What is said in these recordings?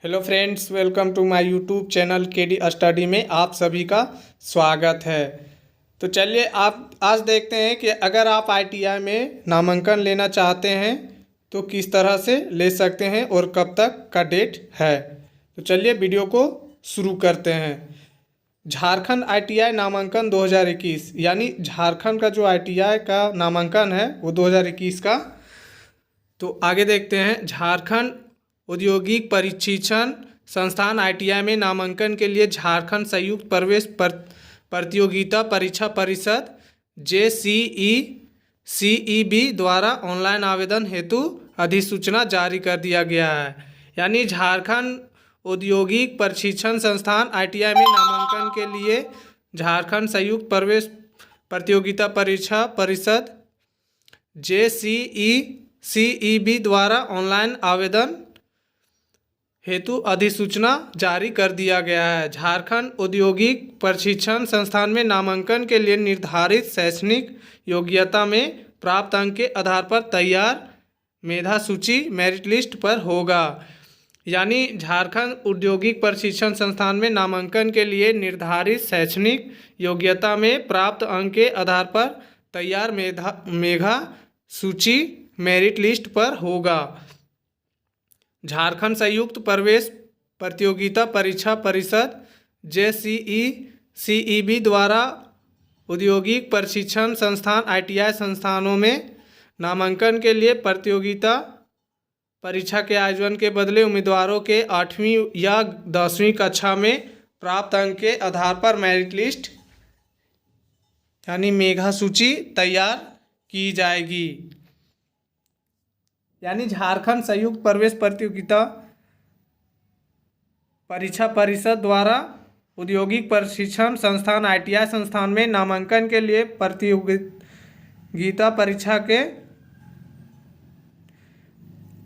Hello friends, welcome to my YouTube channel KD study में आप सभी का स्वागत है। तो चलिए आप आज देखते हैं कि अगर आप आईटीआई में नामांकन लेना चाहते हैं तो किस तरह से ले सकते हैं और कब तक का डेट है। तो चलिए वीडियो को शुरू करते हैं। झारखंड आईटीआई नामांकन 2021 यानी झारखंड का जो आईटीआई का नामांकन है वो 2021 का। तो आगे देखते हैं। झारखंड औद्योगिक प्रशिक्षण संस्थान आईटीआई में नामांकन के लिए झारखंड संयुक्त प्रवेश प्रतियोगिता परीक्षा परिषद JCECEB द्वारा ऑनलाइन आवेदन हेतु अधिसूचना जारी कर दिया गया है। यानी झारखंड औद्योगिक प्रशिक्षण संस्थान आईटीआई में नामांकन के लिए झारखंड संयुक्त प्रवेश प्रतियोगिता परीक्षा परिषद JCECEB द्वारा ऑनलाइन आवेदन हेतु अधिसूचना जारी कर दिया गया है। झारखंड औद्योगिक प्रशिक्षण संस्थान में नामांकन के लिए निर्धारित शैक्षणिक योग्यता में प्राप्त अंक के आधार पर तैयार मेधा सूची मेरिट लिस्ट पर होगा। यानी झारखंड औद्योगिक प्रशिक्षण संस्थान में नामांकन के लिए निर्धारित शैक्षणिक योग्यता में प्राप्त अंक के आधार पर तैयार मेधा सूची मेरिट लिस्ट पर होगा। झारखंड संयुक्त प्रवेश प्रतियोगिता परीक्षा परिषद JCECEB द्वारा औद्योगिक प्रशिक्षण संस्थान आईटीआई संस्थानों में नामांकन के लिए प्रतियोगिता परीक्षा के आयोजन के बदले उम्मीदवारों के 8वीं या 10वीं कक्षा में प्राप्त अंक के आधार पर मेरिट लिस्ट यानी मेधा सूची तैयार की जाएगी। यानी झारखंड संयुक्त प्रवेश प्रतियोगिता परीक्षा परिषद द्वारा औद्योगिक प्रशिक्षण संस्थान आईटीआई संस्थान में नामांकन के लिए प्रतियोगिता परीक्षा के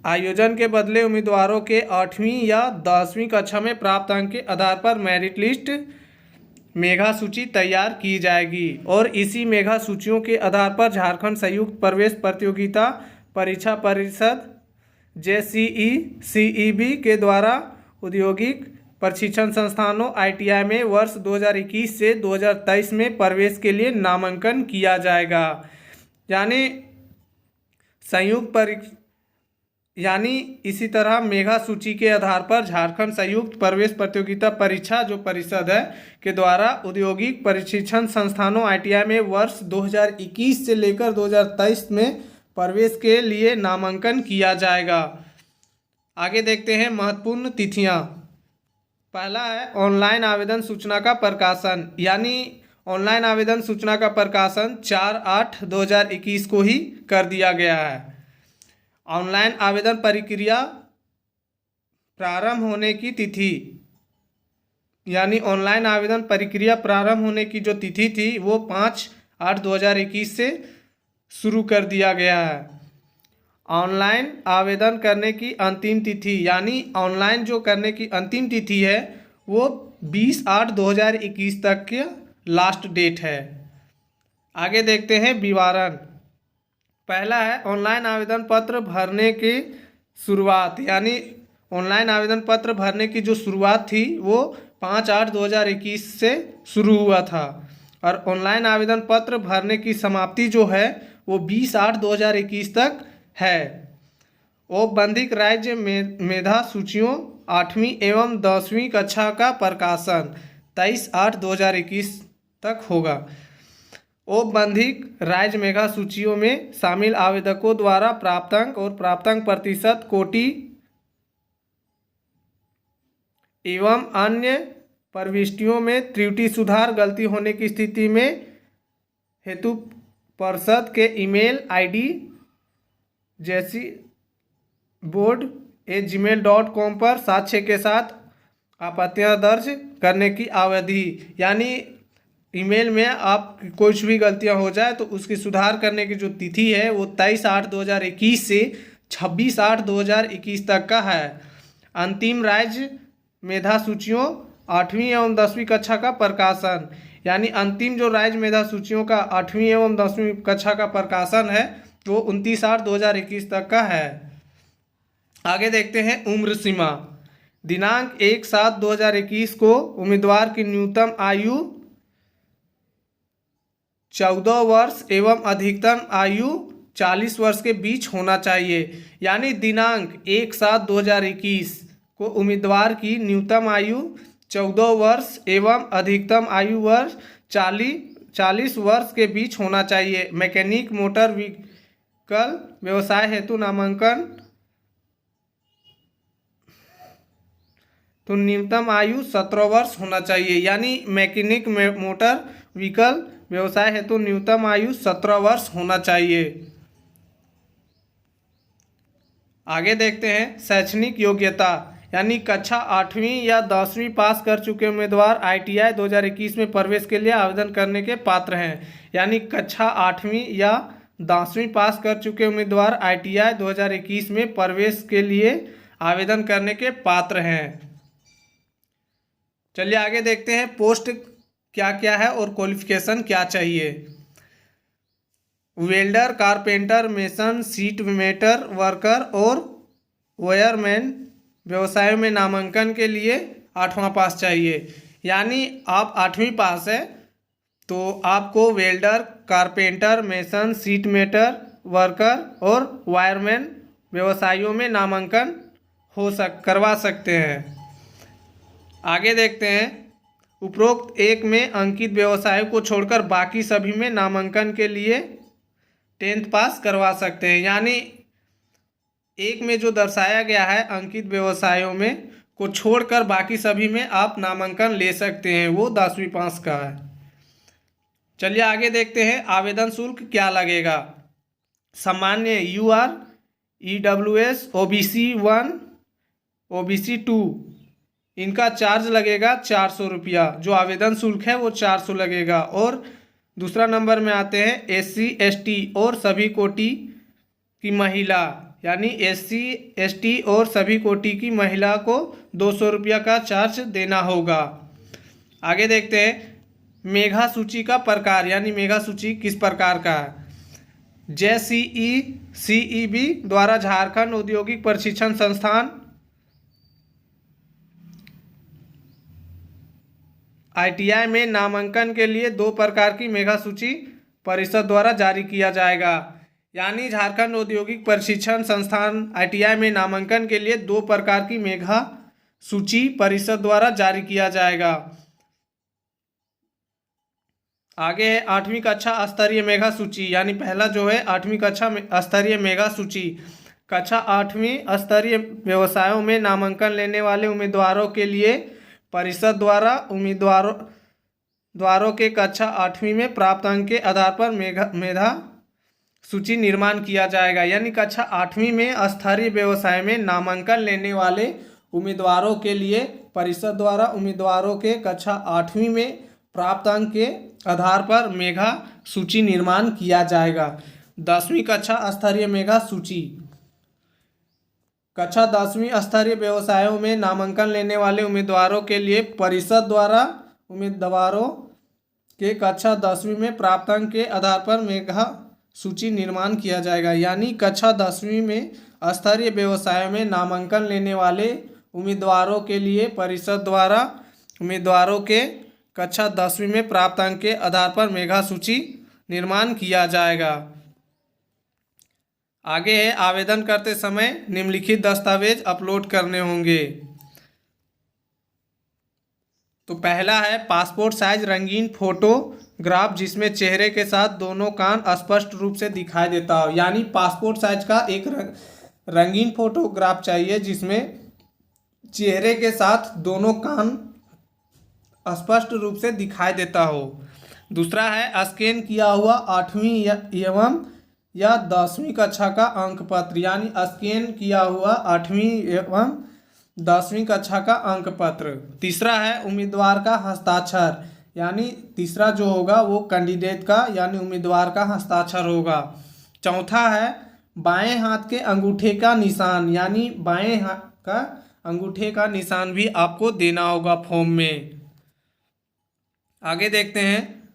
आयोजन के बदले उम्मीदवारों के 8वीं या 10वीं कक्षा में प्राप्त अंक के आधार पर मेरिट लिस्ट मेधा सूची तैयार की जाएगी और इसी मेधा सूचियों के आधार पर झारखंड संयुक्त प्रवेश प्रतियोगिता परीक्षा परिषद JCECEB के द्वारा औद्योगिक प्रशिक्षण संस्थानों आईटीआई में वर्ष 2021 से 2023 में प्रवेश के लिए नामांकन किया जाएगा। यानी इसी तरह मेधा सूची के आधार पर झारखंड संयुक्त प्रवेश प्रतियोगिता परीक्षा जो परिषद है के द्वारा औद्योगिक प्रशिक्षण संस्थानों आईटीआई में वर्ष 2021 से लेकर 2023 में प्रवेश के लिए नामांकन किया जाएगा। आगे देखते हैं महत्वपूर्ण तिथियां। पहला है ऑनलाइन आवेदन सूचना का प्रकाशन। यानी ऑनलाइन आवेदन सूचना का प्रकाशन 4/8/2021 को ही कर दिया गया है। ऑनलाइन आवेदन प्रक्रिया प्रारंभ होने की तिथि यानी ऑनलाइन आवेदन प्रक्रिया प्रारंभ होने की जो तिथि थी वो 5/8/2021 से शुरू कर दिया गया है। ऑनलाइन आवेदन करने की अंतिम तिथि यानी ऑनलाइन जो करने की अंतिम तिथि है वो 20/8/2021 तक के लास्ट डेट है। आगे देखते हैं विवरण। पहला है ऑनलाइन आवेदन पत्र भरने की शुरुआत। यानी ऑनलाइन आवेदन पत्र भरने की जो शुरुआत थी वो 5/8/2021 से शुरू हुआ था और ऑनलाइन आवेदन पत्र भरने की समाप्ति जो है वो 20/8/2021 तक है। औपबंधिक राज्य मेधा सूचियों 8वीं एवं 10वीं कक्षा का प्रकाशन 23/8/2021 तक होगा। औपबंधिक राज्य मेधा सूचियों में शामिल आवेदकों द्वारा प्राप्तांक और प्राप्तांक प्रतिशत कोटि एवं अन्य प्रविष्टियों में त्रुटि सुधार गलती होने की स्थिति में हेतु परिषद के ईमेल आईडी jcboard@gmail.com पर साक्ष्य के साथ आपत्तियां दर्ज करने की अवधि। यानी ईमेल में आप कुछ भी गलतियां हो जाए तो उसकी सुधार करने की जो तिथि है वो 23/8/2021 से 26/8/2021 तक का है। अंतिम राज्य मेधा सूचियों 8वीं एवं 10वीं कक्षा का प्रकाशन। यानी अंतिम जो राज्य मेधा सूचियों का 8वीं एवं 10वीं कक्षा का प्रकाशन है वो 29/8/2021 तक का है। आगे देखते हैं उम्र सीमा। दिनांक 1/7/2021 को उम्मीदवार की न्यूनतम आयु 14 वर्ष एवं अधिकतम आयु 40 वर्ष के बीच होना चाहिए। यानी दिनांक 1/7/2021 को उम्मीदवार की न्यूनतम आयु 14 वर्ष एवं अधिकतम आयु वर्ष 40 वर्ष के बीच होना चाहिए। मैकेनिक मोटर व्हीकल व्यवसाय हेतु नामांकन तो न्यूनतम आयु 17 वर्ष होना चाहिए। यानी मैकेनिक मोटर व्हीकल व्यवसाय हेतु न्यूनतम आयु 17 वर्ष होना चाहिए। आगे देखते हैं शैक्षणिक योग्यता, यानी कक्षा 8वीं या 10वीं पास कर चुके उम्मीदवार ITI 2021 में प्रवेश के लिए आवेदन करने के पात्र हैं। यानी कक्षा 8वीं या 10वीं पास कर चुके उम्मीदवार ITI 2021 में प्रवेश के लिए आवेदन करने के पात्र हैं। चलिए आगे देखते हैं पोस्ट क्या क्या है और क्वालिफिकेशन क्या चाहिए। Welder, carpenter, mason, sheet metal worker और वायरमैन व्यवसायों में नामांकन के लिए 8वां पास चाहिए। यानी आप 8वीं पास है तो आपको welder, carpenter, mason, sheet metal worker और वायरमैन व्यवसायों में नामांकन करवा सकते हैं। आगे देखते हैं उपरोक्त एक में अंकित व्यवसायों को छोड़कर बाकी सभी में नामांकन के लिए 10th पास करवा सकते हैं। यानी एक में जो दर्शाया गया है अंकित व्यवसायों में को छोड़कर बाकी सभी में आप नामांकन ले सकते हैं, वो 10वीं पास का है। चलिए आगे देखते हैं आवेदन शुल्क क्या लगेगा। सामान्य UR, EWS, OBC 1, OBC 2 इनका चार्ज लगेगा 400 रुपया। जो आवेदन शुल्क है वो 400 लगेगा। और दूसरा नंबर में आते हैं SC ST और सभी कोटि की महिला, यानी SC ST और सभी कोटि की महिला को 200 रुपया का चार्ज देना होगा। आगे देखते हैं मेधा सूची का प्रकार, यानी मेधा सूची किस प्रकार का है। JCE CEB द्वारा झारखंड औद्योगिक प्रशिक्षण संस्थान ITI में नामांकन के लिए 2 प्रकार की मेधा सूची परिषद द्वारा जारी किया जाएगा। यानी झारखंड औद्योगिक प्रशिक्षण संस्थान ITI में नामांकन के लिए 2 प्रकार की मेधा सूची परिषद द्वारा जारी किया जाएगा। आगे है 8वीं कक्षा स्तरीय मेधा सूची, यानी पहला जो है 8वीं कक्षा स्तरीय मेधा सूची। कक्षा 8वीं स्तरीय व्यवसायों में नामांकन लेने वाले उम्मीदवारों के लिए परिषद द्वारा उम्मीदवारों के कक्षा 8वीं में प्राप्त अंक के आधार पर मेधा सूची निर्माण किया जाएगा। यानी कक्षा 8वीं में स्तरीय व्यवसाय में नामांकन लेने वाले उम्मीदवारों के लिए परिषद द्वारा उम्मीदवारों के कक्षा 8वीं में प्राप्त अंक के आधार पर मेधा सूची निर्माण किया जाएगा। 10वीं कक्षा स्तरीय मेधा सूची। कक्षा 10वीं स्तरीय व्यवसायों में नामांकन लेने वाले उम्मीदवारों के लिए परिषद द्वारा उम्मीदवारों के कक्षा 10वीं में प्राप्त अंक के आधार पर मेधा सूची निर्माण किया जाएगा। यानी कक्षा 10वीं में स्तरीय व्यवसायों में नामांकन लेने वाले उम्मीदवारों के लिए परिषद द्वारा उम्मीदवारों के कक्षा 10वीं में प्राप्त अंक के आधार पर मेधा सूची निर्माण किया जाएगा। आगे है आवेदन करते समय निम्नलिखित दस्तावेज अपलोड करने होंगे। तो पहला है पासपोर्ट साइज रंगीन फोटोग्राफ जिसमें चेहरे के साथ दोनों कान स्पष्ट रूप से दिखाई देता हो। यानी पासपोर्ट साइज का एक रंगीन फोटोग्राफ चाहिए जिसमें चेहरे के साथ दोनों कान स्पष्ट रूप से दिखाई देता हो। दूसरा है स्कैन किया हुआ 8वीं एवं या 10वीं कक्षा का अंक पत्र, यानी स्कैन किया हुआ 8वीं एवं 10वीं कक्षा का अंक पत्र। तीसरा है उम्मीदवार का हस्ताक्षर, यानी तीसरा जो होगा वो कैंडिडेट का यानी उम्मीदवार का हस्ताक्षर होगा। चौथा है बाएं हाथ के अंगूठे का निशान, यानी बाएं हाथ का अंगूठे का निशान भी आपको देना होगा फॉर्म में। आगे देखते हैं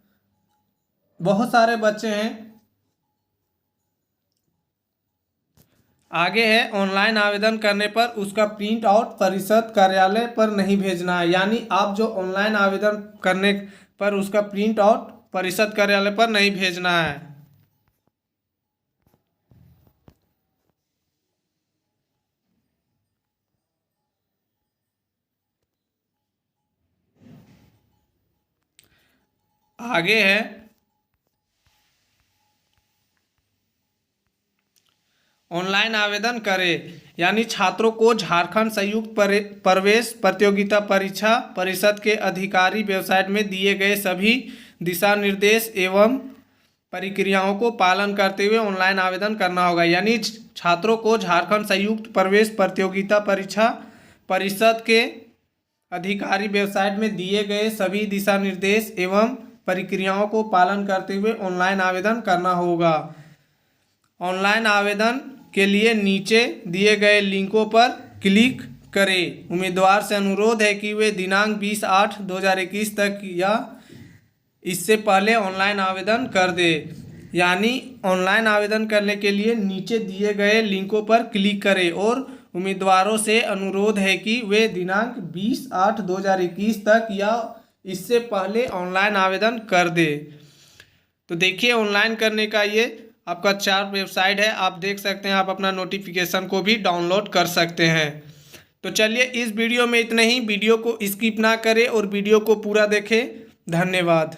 बहुत सारे बच्चे हैं आगे है ऑनलाइन आवेदन करने पर उसका प्रिंट आउट परिषद कार्यालय पर नहीं भेजना है। यानी आप जो ऑनलाइन आवेदन करने पर उसका प्रिंट आउट परिषद कार्यालय पर नहीं भेजना है। आगे है ऑनलाइन आवेदन करें, यानी छात्रों को झारखंड संयुक्त प्रवेश प्रतियोगिता परीक्षा परिषद के अधिकारी वेबसाइट में दिए गए सभी दिशा निर्देश एवं प्रक्रियाओं को पालन करते हुए ऑनलाइन आवेदन करना होगा। यानी छात्रों को झारखंड संयुक्त प्रवेश प्रतियोगिता परीक्षा परिषद के अधिकारी वेबसाइट में दिए गए सभी दिशा निर्देश एवं प्रक्रियाओं को पालन करते हुए ऑनलाइन आवेदन करना होगा। ऑनलाइन आवेदन के लिए नीचे दिए गए लिंकों पर क्लिक करें। उम्मीदवार से अनुरोध है कि वे दिनांक 20/8/2021 तक या इससे पहले ऑनलाइन आवेदन कर दे। यानी ऑनलाइन आवेदन करने के लिए नीचे दिए गए लिंकों पर क्लिक करें और उम्मीदवारों से अनुरोध है कि वे दिनांक 20/8/2021 तक या इससे पहले ऑनलाइन आवेदन कर दे। तो देखिए ऑनलाइन करने का ये आपका 4 वेबसाइट है, आप देख सकते हैं। आप अपना नोटिफिकेशन को भी डाउनलोड कर सकते हैं। तो चलिए इस वीडियो में इतना ही। वीडियो को स्किप ना करें और वीडियो को पूरा देखें। धन्यवाद।